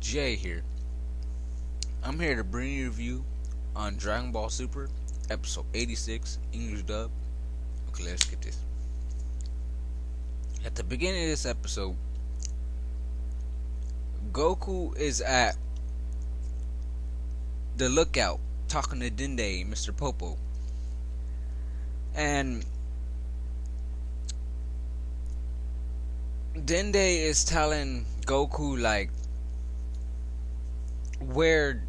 Jay here. I'm here to bring you a review on Dragon Ball Super, episode 86, English dub. Okay, let's get this. At the beginning of this episode, Goku is at the lookout talking to Dende, Mr. Popo. And Dende is telling Goku like where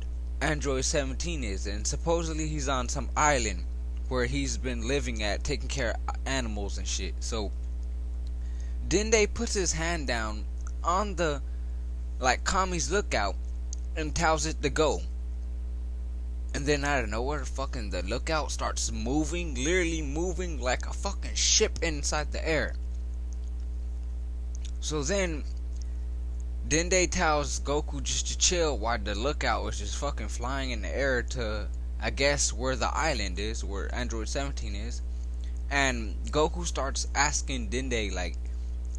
Android 17 is, and supposedly he's on some island where he's been living at, taking care of animals and shit. So Dende puts his hand down on the Kami's lookout and tells it to go. And then out of nowhere, fucking the lookout starts moving, literally moving like a fucking ship inside the air. So then Dende tells Goku just to chill while the lookout was just fucking flying in the air to, I guess, where the island is, where Android 17 is. And Goku starts asking Dende, like,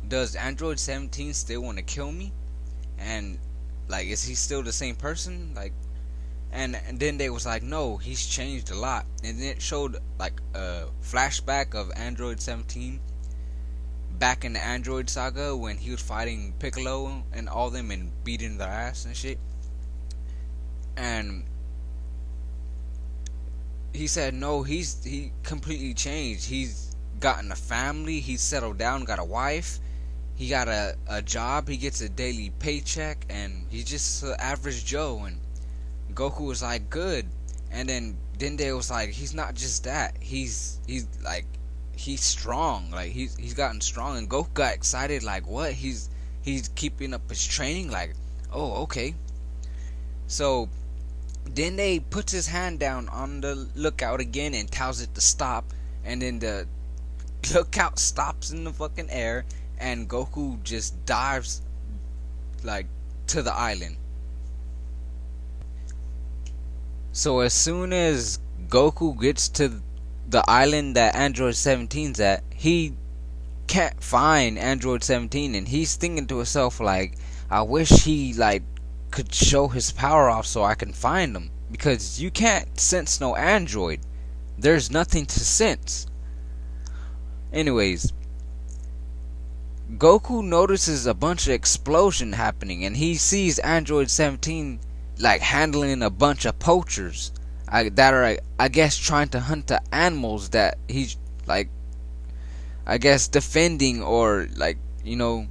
does Android 17 still want to kill me? And, like, is he still the same person? Like, and Dende was like, no, he's changed a lot. And then it showed, like, a flashback of Android 17 back in the Android saga when he was fighting Piccolo and all them and beating their ass and shit. And he said no, he completely changed. He's gotten a family, he's settled down, got a wife, he got a job, he gets a daily paycheck, and he's just an average Joe. And Goku was like, good. And then Dende was like, he's not just that, he's strong, like he's gotten strong. And Goku got excited, like, what? He's keeping up his training, like, oh, okay. So Dende puts his hand down on the lookout again and tells it to stop, and then the lookout stops in the fucking air, and Goku just dives like to the island. So as soon as Goku gets to the island that Android 17's at, he can't find Android 17, and he's thinking to himself like, I wish he could show his power off so I can find him, because you can't sense no android. There's nothing to sense. Anyways, Goku notices a bunch of explosion happening, and he sees Android 17 like handling a bunch of poachers that are, I guess, trying to hunt the animals that he's like, I guess, defending, or like, you know,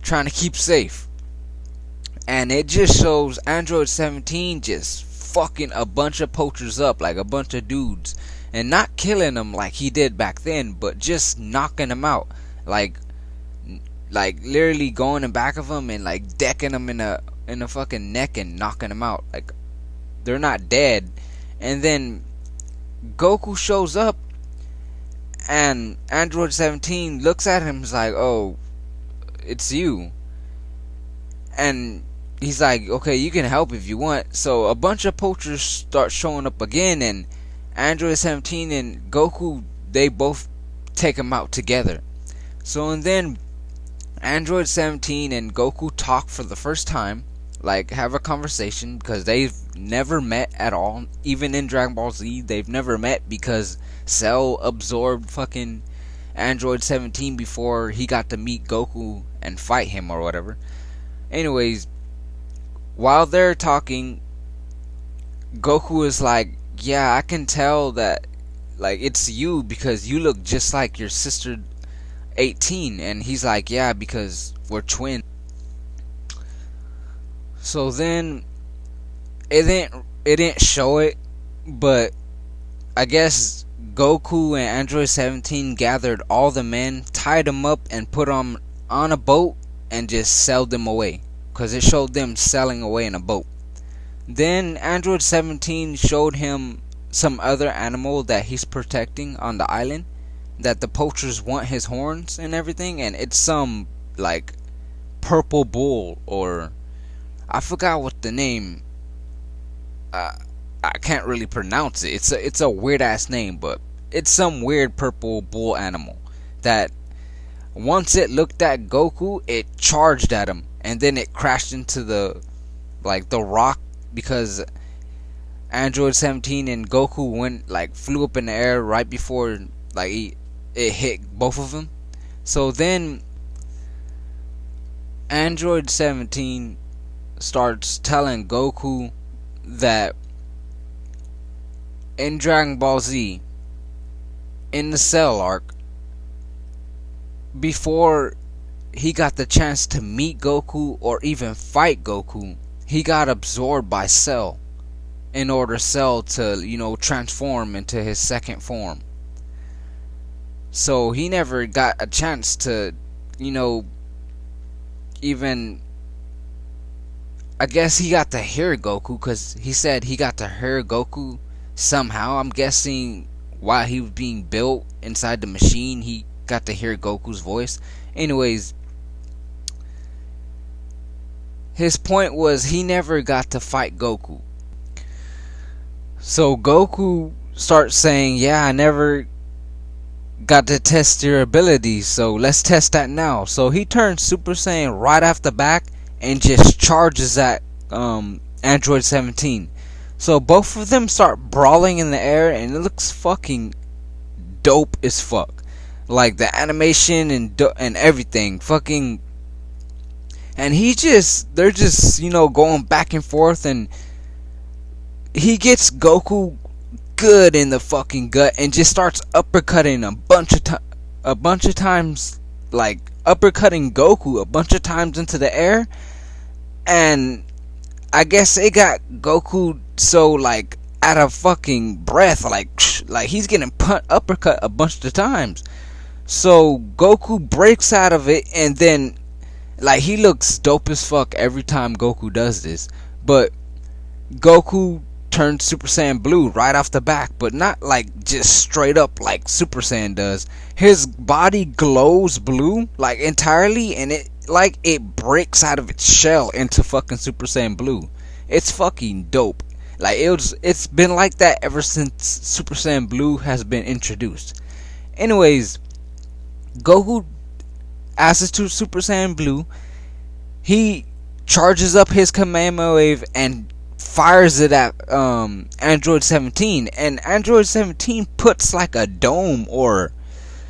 trying to keep safe. And it just shows Android 17 just fucking a bunch of poachers up, like a bunch of dudes, and not killing them like he did back then, but just knocking them out, like literally going in back of them and like decking them in a fucking neck and knocking them out. Like, they're not dead. And then Goku shows up, and Android 17 looks at him and is like, oh, it's you. And he's like, okay, you can help if you want. So a bunch of poachers start showing up again, and Android 17 and Goku, they both take him out together. So, and then Android 17 and Goku talk for the first time, like have a conversation, because they've never met at all. Even in Dragon Ball Z, they've never met, because Cell absorbed fucking Android 17 before he got to meet Goku and fight him or whatever. Anyways, while they're talking, Goku is like, yeah, I can tell that, like, it's you, because you look just like your sister 18. And he's like, yeah, because we're twins. So then it didn't show it, but I guess Goku and Android 17 gathered all the men, tied them up, and put them on a boat and just sailed them away, because it showed them sailing away in a boat. Then Android 17 showed him some other animal that he's protecting on the island, that the poachers want his horns and everything, and it's some like purple bull, or I forgot what the name. I can't really pronounce it. It's a weird ass name, but it's some weird purple bull animal that once it looked at Goku, it charged at him, and then it crashed into the rock, because Android 17 and Goku flew up in the air right before it hit both of them. So then Android 17 starts telling Goku that in Dragon Ball Z, in the Cell arc, before he got the chance to meet Goku or even fight Goku, he got absorbed by Cell in order Cell to, transform into his second form. So he never got a chance to, even, I guess he got to hear Goku, because he said he got to hear Goku somehow. I'm guessing while he was being built inside the machine, he got to hear Goku's voice. Anyways, his point was he never got to fight Goku. So Goku starts saying, yeah, I never got to test your abilities, so let's test that now. So he turns Super Saiyan right off the back and just charges at Android 17. So both of them start brawling in the air, and it looks fucking dope as fuck. Like the animation and everything, fucking. And they're just going back and forth, and he gets Goku good in the fucking gut and just starts uppercutting a bunch of times, like uppercutting Goku a bunch of times into the air. And I guess it got Goku so out of fucking breath, like he's getting uppercut a bunch of times. So Goku breaks out of it, and then he looks dope as fuck every time Goku does this. But Goku turns Super Saiyan Blue right off the back, but not just straight up like Super Saiyan does. His body glows blue entirely, and it breaks out of its shell into fucking Super Saiyan Blue. It's fucking dope. It's been like that ever since Super Saiyan Blue has been introduced. Anyways, Goku passes to Super Saiyan Blue. He charges up his Kamehameha Wave and fires it at Android 17, and Android 17 puts a dome or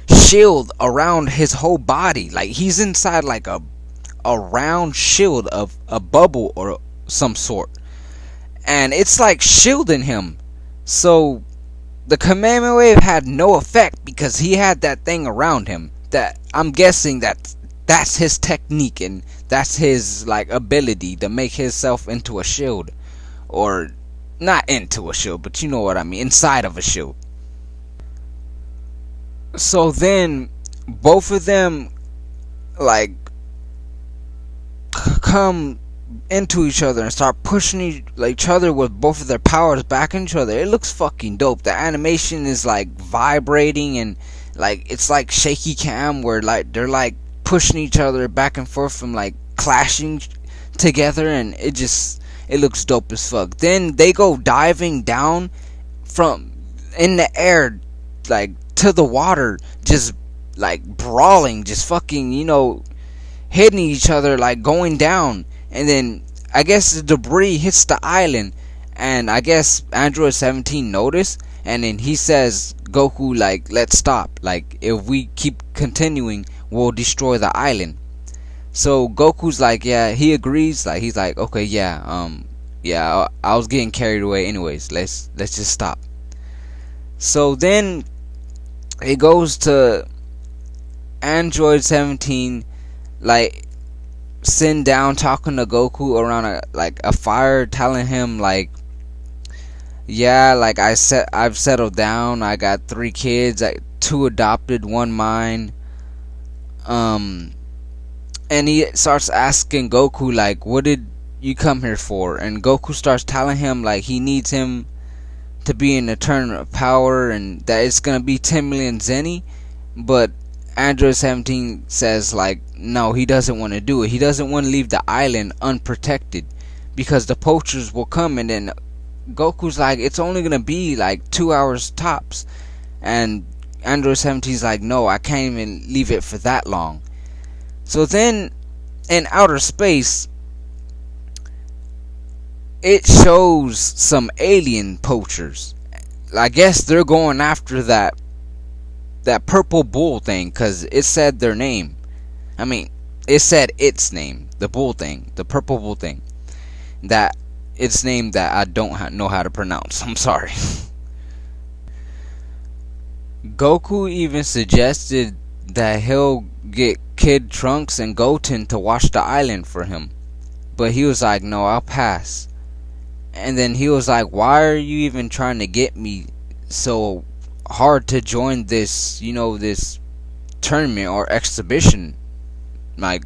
shield around his whole body. He's inside a round shield of a bubble or some sort, and it's shielding him. So the Kamehameha Wave had no effect because he had that thing around him. That I'm guessing that's his technique, and that's his ability to make himself into a shield. Or not into a shield, but you know what I mean, inside of a shield. So then both of them come into each other and start pushing each other with both of their powers back in each other. It looks fucking dope. The animation is vibrating, and it's shaky cam where they're pushing each other back and forth from clashing together, and it looks dope as fuck. Then they go diving down from in the air to the water, just brawling, just fucking hitting each other, going down. And then I guess the debris hits the island, and I guess Android 17 noticed, and then he says, Goku, let's stop. If we keep continuing, we'll destroy the island. So Goku's yeah, he agrees. He's okay, yeah, yeah, I was getting carried away. Anyways, let's just stop. So then it goes to Android 17, sitting down talking to Goku around a fire, telling him yeah, I've settled down. I got 3 kids, 2 adopted, 1 mine. And he starts asking Goku what did you come here for? And Goku starts telling him he needs him to be in the tournament of power, and that it's gonna be 10 million Zenny. But Android 17 says no, he doesn't want to do it. He doesn't want to leave the island unprotected because the poachers will come. And then Goku's it's only gonna be 2 hours tops, and Android 17's no, I can't even leave it for that long. So then in outer space, it shows some alien poachers. I guess they're going after that purple bull thing, because it said their name. I mean, it said its name, the bull thing, the purple bull thing. That its name that I don't know how to pronounce. I'm sorry. Goku even suggested that he'll get Kid Trunks and Goten to watch the island for him. But he was like, no, I'll pass. And then he was like, why are you even trying to get me so hard to join this, this tournament or exhibition, like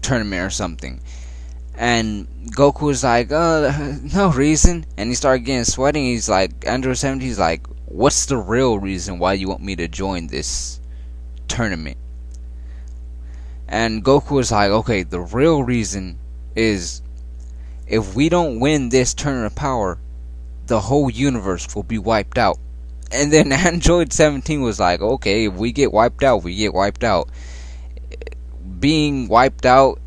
tournament or something? And Goku was like, no reason. And he started getting sweating. He's like, Android 17, he's like, what's the real reason why you want me to join this tournament? And Goku was like, okay, the real reason is, if we don't win this tournament of power, the whole universe will be wiped out. And then Android 17 was like, okay, if we get wiped out, we get wiped out. Being wiped out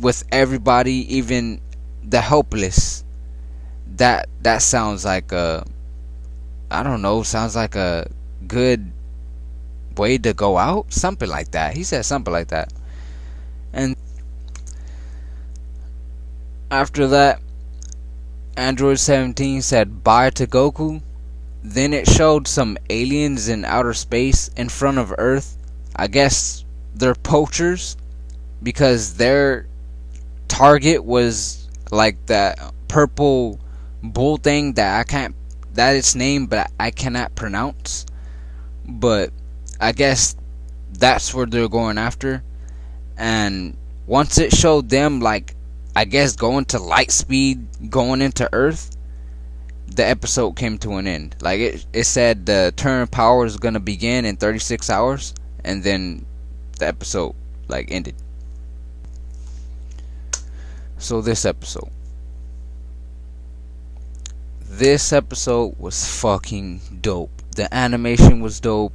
with everybody, even the helpless, that sounds like a, I don't know, sounds like a good way to go out, something like that. He said something like that. And after that, Android 17 said bye to Goku. Then it showed some aliens in outer space in front of Earth. I guess they're poachers, because their target was like that purple bull thing that its name, but I cannot pronounce. But I guess that's where they're going after. And once it showed them, like, I guess going to light speed, going into Earth, the episode came to an end. Like, it said the turn of power is gonna begin in 36 hours, and then the episode like ended. So this episode was fucking dope. The animation was dope.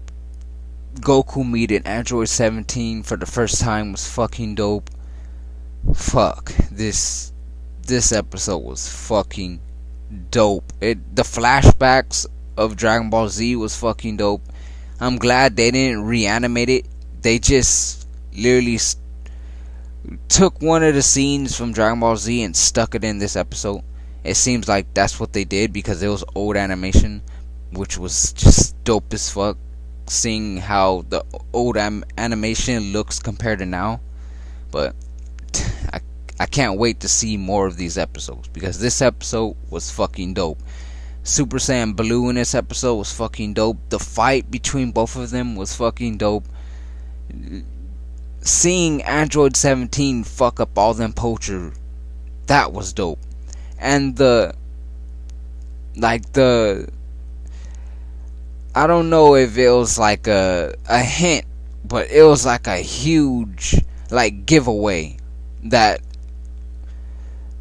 Goku meeting Android 17 for the first time was fucking dope. Fuck, this episode was fucking dope. The flashbacks of Dragon Ball Z was fucking dope. I'm glad they didn't reanimate it. They just literally took one of the scenes from Dragon Ball Z and stuck it in this episode. It seems like that's what they did, because it was old animation, which was just dope as fuck. Seeing how the old animation looks compared to now. But I can't wait to see more of these episodes, because this episode was fucking dope. Super Saiyan Blue in this episode was fucking dope. The fight between both of them was fucking dope. Seeing Android 17 fuck up all them poachers, that was dope. And I don't know if it was like a hint, but it was like a huge like giveaway that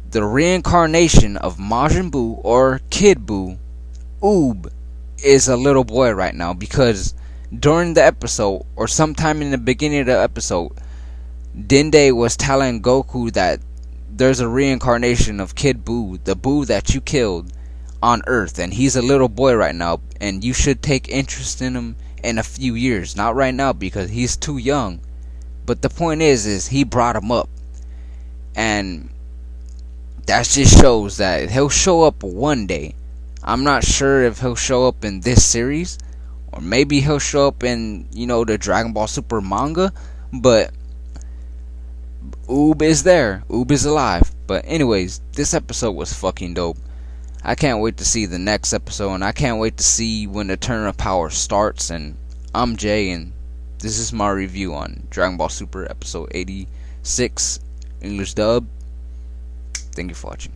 the reincarnation of Majin Buu or Kid Buu, Oob, is a little boy right now, because during the episode, or sometime in the beginning of the episode, Dende was telling Goku that there's a reincarnation of Kid Buu, the Buu that you killed on Earth, and he's a little boy right now, and you should take interest in him in a few years. Not right now, because he's too young. But the point is he brought him up, and that just shows that he'll show up one day. I'm not sure if he'll show up in this series, or maybe he'll show up in, the Dragon Ball Super manga, but Oob is there. Oob is alive. But anyways, this episode was fucking dope. I can't wait to see the next episode, and I can't wait to see when the Turn of Power starts. And I'm Jay, and this is my review on Dragon Ball Super episode 86, English dub. Thank you for watching.